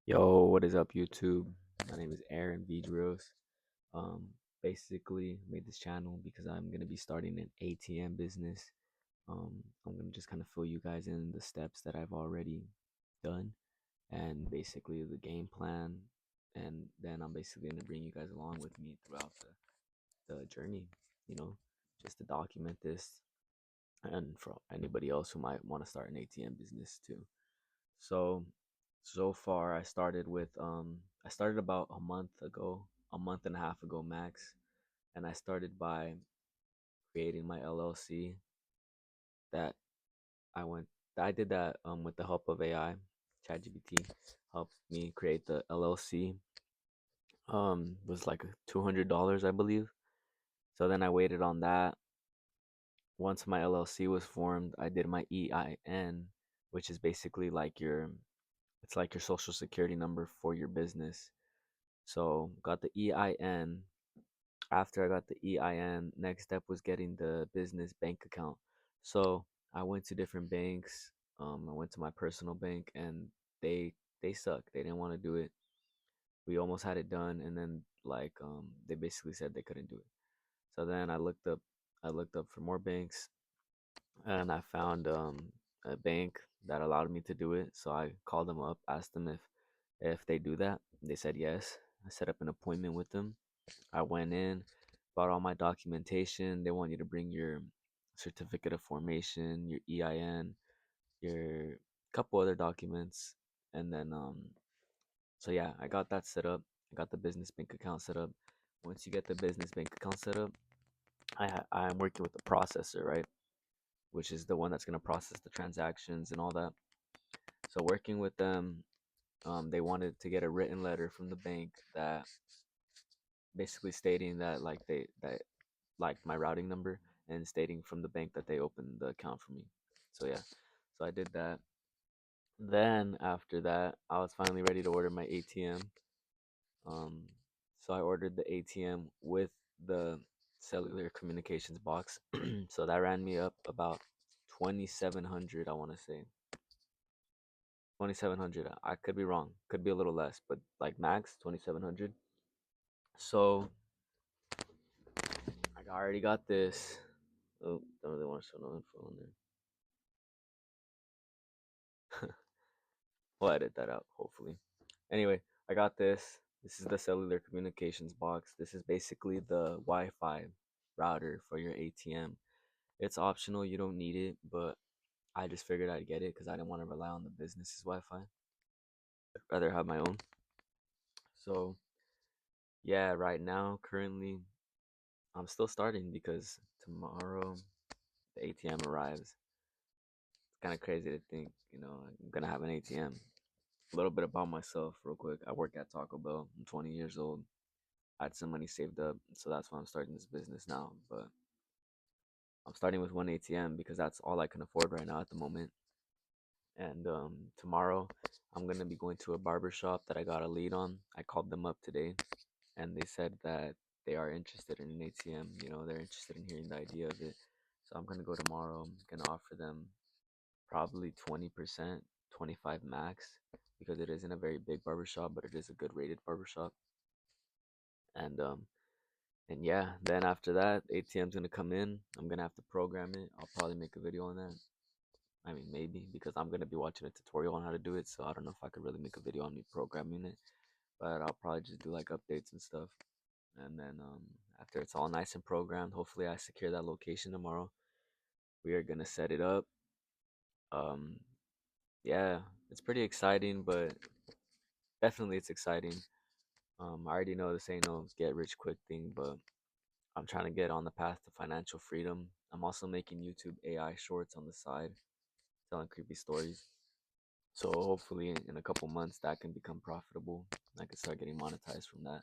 Yo, what is up, YouTube? My name is Aaron Vidros. Um, Basically made this channel because I'm gonna be starting an ATM business. I'm gonna just kind of fill you guys in the steps that I've already done and basically the game plan, and then I'm basically gonna bring you guys along with me throughout the journey. You know, just to document this, and for anybody else who might want to start an ATM business too. So so far I started about a month ago, a month and a half ago max, and I started by creating my LLC that I went I did that with the help of AI. ChatGPT helped me create the LLC. Was like $200, I believe. So then I waited on that. Once my LLC was formed, I did my EIN, which is basically like your social security number for your business. So got the EIN. After I got the EIN, next step was getting the business bank account. So I went to different banks. I went to my personal bank, and they suck. They didn't want to do it. We almost had it done, and then they basically said they couldn't do it. So then I looked up for more banks, and I found a bank that allowed me to do it. So I called them up, asked them if they do that. They said yes. I set up an appointment with them. I went in, brought all my documentation. They want you to bring your certificate of formation, your EIN, your couple other documents, and then so yeah, I got that set up. I got the business bank account set up. Once you get the business bank account set up, I'm working with the processor, right? Which is the one that's gonna process the transactions and all that. So working with them, they wanted to get a written letter from the bank that basically stating that like my routing number and stating from the bank that they opened the account for me. So yeah, so I did that. Then after that, I was finally ready to order my ATM. Um, so I ordered the ATM with the cellular communications box. So that ran me up about 2,700. I want to say 2,700. I could be wrong. Could be a little less, but like max 2,700. So I already got this. Oh, don't really want to show no info on there. We'll edit that out, hopefully. Anyway, I got this. This is the cellular communications box. This is basically the Wi-Fi router for your ATM. It's optional, you don't need it, but I just figured I'd get it because I didn't want to rely on the business's Wi-Fi. I'd rather have my own. So yeah, right now, currently, I'm still starting because tomorrow the ATM arrives. It's kind of crazy to think, I'm gonna have an ATM. A little bit about myself, real quick. I work at Taco Bell. I'm 20 years old. I had some money saved up, so that's why I'm starting this business now. But I'm starting with one ATM because that's all I can afford right now at the moment. And tomorrow, I'm gonna be going to a barber shop that I got a lead on. I called them up today, and they said that they are interested in an ATM. They're interested in hearing the idea of it. So I'm gonna go tomorrow. I'm gonna offer them probably 20%, 25 max, because it isn't a very big barbershop, but it is a good rated barbershop. And yeah, then after that, ATM's gonna come in. I'm gonna have to program it. I'll probably make a video on that. I mean, maybe because I'm gonna be watching a tutorial on how to do it. So I don't know if I could really make a video on me programming it, but I'll probably just do like updates and stuff. And then after it's all nice and programmed, hopefully I secure that location tomorrow. We are gonna set it up. Um, yeah, it's pretty exciting, but definitely it's exciting. I already know this ain't no get rich quick thing, but I'm trying to get on the path to financial freedom. I'm also making YouTube AI shorts on the side, telling creepy stories. So hopefully in a couple months that can become profitable. I can start getting monetized from that.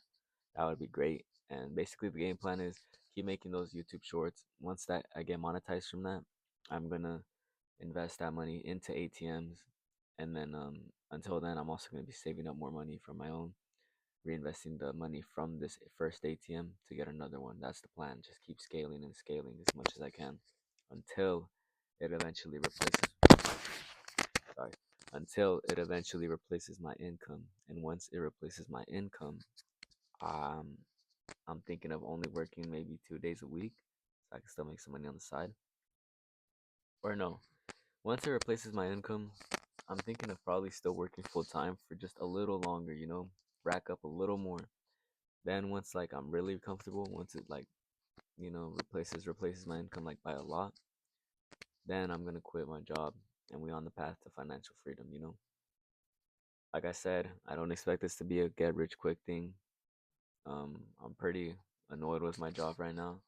That would be great. And basically the game plan is keep making those YouTube shorts. Once that I get monetized from that, I'm gonna invest that money into ATMs. And then until then I'm also gonna be saving up more money for my own, reinvesting the money from this first ATM to get another one. That's the plan. Just keep scaling and scaling as much as I can until it eventually replaces. Sorry, until it eventually replaces my income. And once it replaces my income, um, I'm thinking of only working maybe 2 days a week so I can still make some money on the side. Or no, once it replaces my income, I'm thinking of probably still working full time for just a little longer, rack up a little more. Then once like I'm really comfortable, once it like, replaces my income like by a lot, then I'm gonna quit my job and we on the path to financial freedom. Like I said, I don't expect this to be a get rich quick thing. I'm pretty annoyed with my job right now,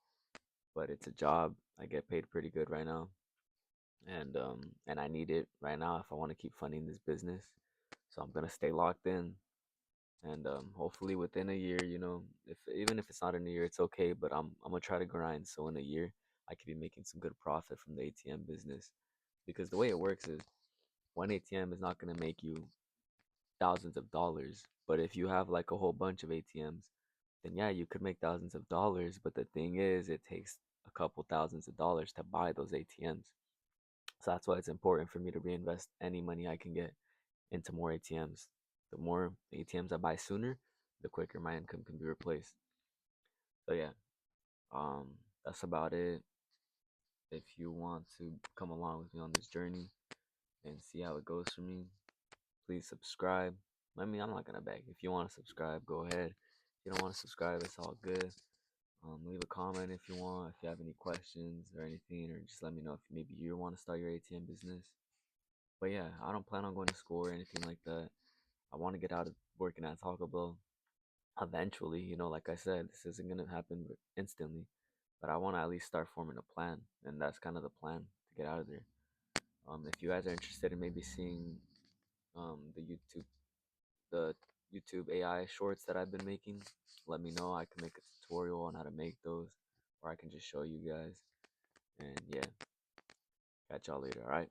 but it's a job. I get paid pretty good right now, and I need it right now if I want to keep funding this business. So I'm gonna stay locked in, and hopefully within a year, if even if it's not in a year, it's okay. But I'm gonna try to grind so in a year I could be making some good profit from the ATM business, because the way it works is one ATM is not gonna make you thousands of dollars, but if you have like a whole bunch of ATMs, then yeah, you could make thousands of dollars. But the thing is, it takes a couple thousands of dollars to buy those ATMs. So that's why it's important for me to reinvest any money I can get into more ATMs. The more ATMs I buy sooner, the quicker my income can be replaced. So yeah, that's about it. If you want to come along with me on this journey and see how it goes for me, please subscribe. I mean, I'm not gonna beg. If you want to subscribe, go ahead. If you don't want to subscribe, it's all good. Leave a comment if you want. If you have any questions or anything, or just let me know if maybe you want to start your ATM business. But yeah, I don't plan on going to school or anything like that. I want to get out of working at Taco Bell eventually. Like I said, this isn't gonna happen instantly, but I want to at least start forming a plan, and that's kind of the plan to get out of there. If you guys are interested in maybe seeing um the YouTube the YouTube AI shorts that I've been making, let me know. I can make a tutorial on how to make those, or I can just show you guys. And yeah, catch y'all later. All right.